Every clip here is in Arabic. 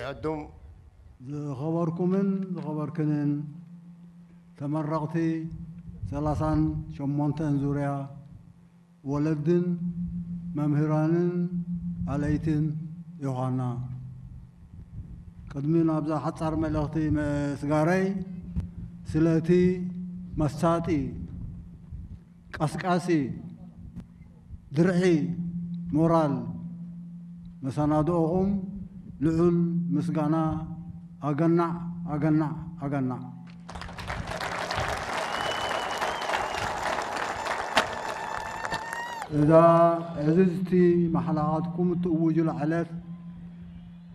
يقدم خبركن تمرقتي 38 زوريا ولدن ممهرانن عليتن يوحنا قدمين أبزا حصار ملغتي سجاري سلاتي مساتي قسقاسي درعي مورال مسانادوهم لعل مسقانا أغنع إذا عززتي محلاتكم تأوجوا العلف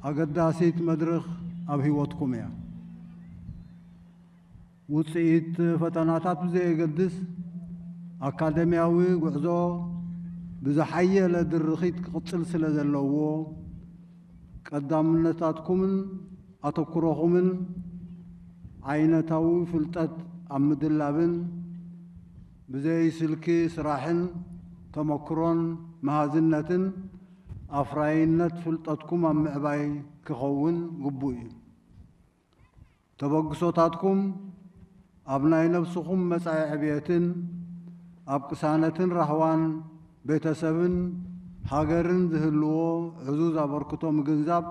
أقداسيت مدرخ أبهيوتكم يا وصيت فتناتات بزي قدس أكاديمياوي وعزو بزحية لدرخيت قتل سلزلوو قدامناتكم أتكرهكم عينتاوي فلتات أمد اللابن بزي سلكي سراحن تمكرون مهازنة أفراينت فلتاتكم أم عباي كخون قبوي تبقصوتاتكم أبناء نفسكم مسعي عبيتن أبقسانة رهوان بيتسبن هاجرن ذهلو عزوز أبركتو مجنزاب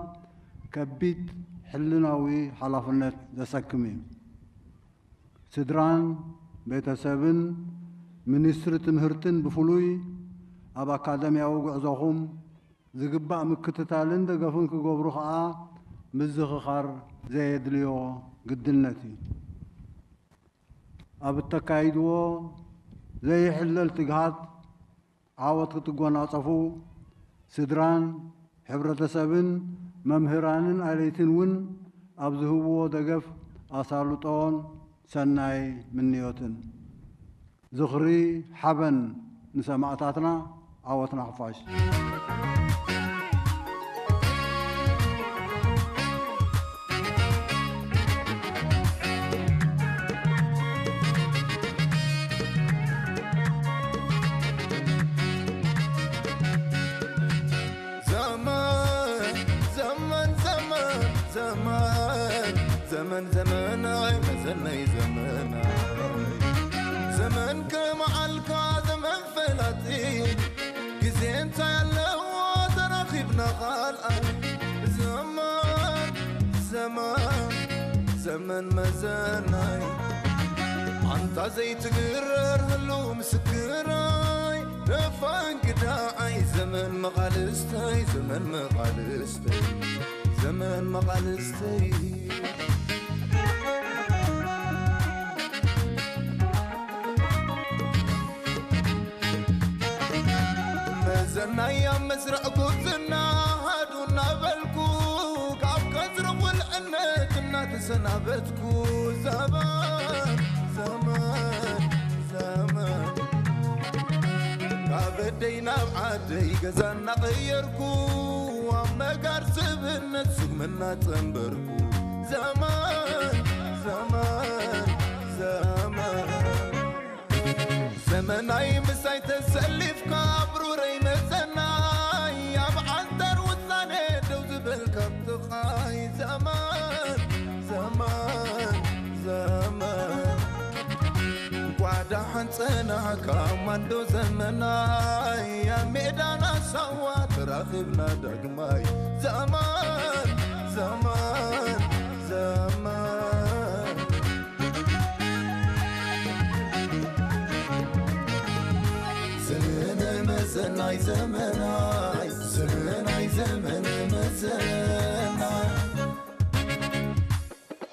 كبيت حلناوي حلافنت دسكمي سدران بيتسبن منستر تمهرتن بفلوي أب أكاديمياو عزوهم زقباء مكتتالن دقفن كقبرو خاء مزخخر زيد ليو قدنتي أب التكايدو زي حلل تقهات عاوت كتقوانا صفو سدران حبرة سبن ممهرانن عليتن ون أبزهو دقف أصالطون سناي من نيوتن زخري حبن نسمعتاتنا عاوتنا حفاش زمن أي مزني زمن كمعلكا زمن فلاتي كزين تايلو تراخبنا خالقا زمن مزني انت زي تقرر هلو مسكراي رفان قداعي زمن مقالستي زنايا مزرع قوتنا هادونا بالكو كاب كزرق والعنت النا تسنابتكو زمان كابدينا بعدي قزانا غيركو وما قارسب النسوق منا تنبركو زمان أي مساي تسلف كابرو ري مزناي يا بعندر وثاني دوز بالكبت خاي زمان قعدا حنصنا كماندو زمناي يا ميدانا سوا تراخبنا دغماي زمان زمناي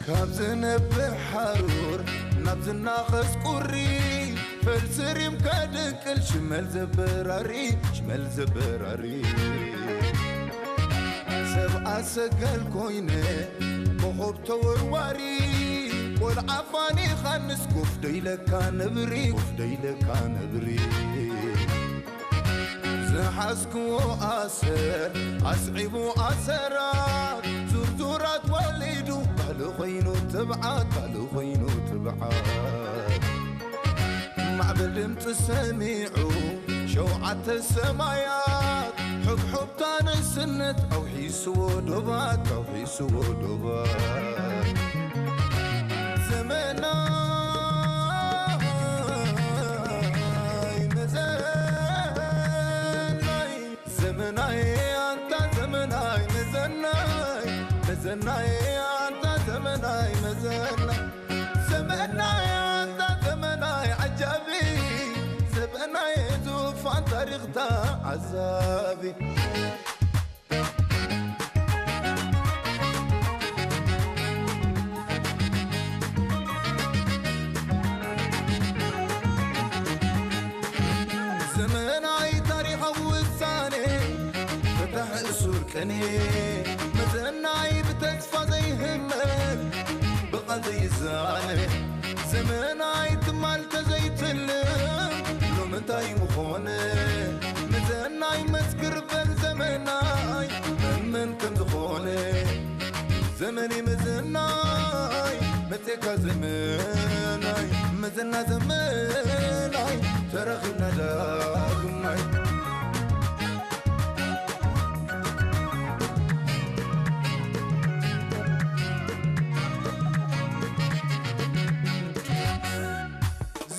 كابزنا بحرور نبزنا خس قري فالسريم كادكل شمال زبراري سبعة سقل كوينة مخوب تورواري والعفاني خانس كفدي لكا نبري زحاسكو أسر أسعبو أسرات زرزورات وليدو قالو خينو تبعات معبلم تسميعو شوعة السمايات حب تان السنة أو حيسو دبات سودوبا زمناي مزناي زمناي أنت زمناي مزناي مزناي أنت زمناي مزناي زمناي أنت زمناي عجبي زمناي زوفان تاريختا عذابي مزناي بتكفى زي همك بقى زي الزاني زمناي تمالت زي تلم لو متاي مخوني مزناي مسكر بن زمناي من كم زخوني زمني مزناي متكا زمناي مزنا زمناي ترخينا داقماي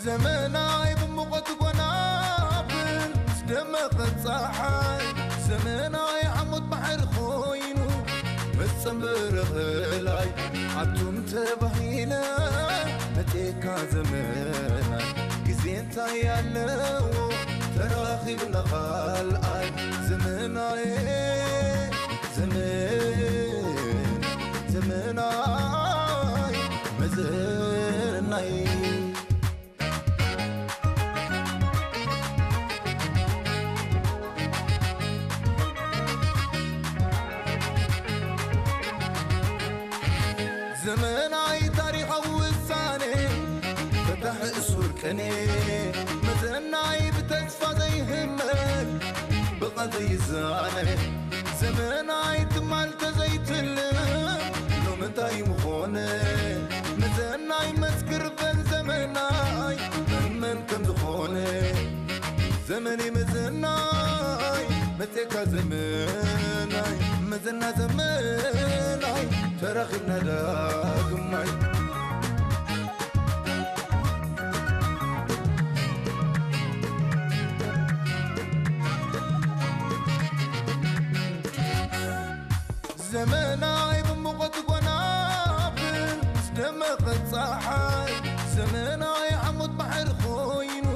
زمناي بمقت قنابل دمقت صحاي زمناي عمود بحر خوينو متصمر غلاي عدتم تبهينا متيكا زمناي كزين تايالو تراخيبنا خالقاي زمناي زمناي مزناي زمناي تاريخ وساني فتح اسور كني مزناي بتكفى زي همك بقى زي الزاني زمناي تمالت زي تلم لو متاي مخوني مزناي مسكر بن زمناي من كم زخوني زمني مزناي متكا زمناي مزنا زمناي ترخينا داقماي زمناي بمقت قنابل دمقت صحاي زمناي عمود بحر خوينو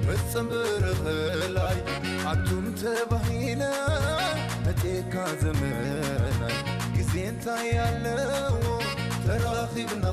متصمر غلاي عدتم تبهينا متيكا زمناي زين تايالو تراخيبنا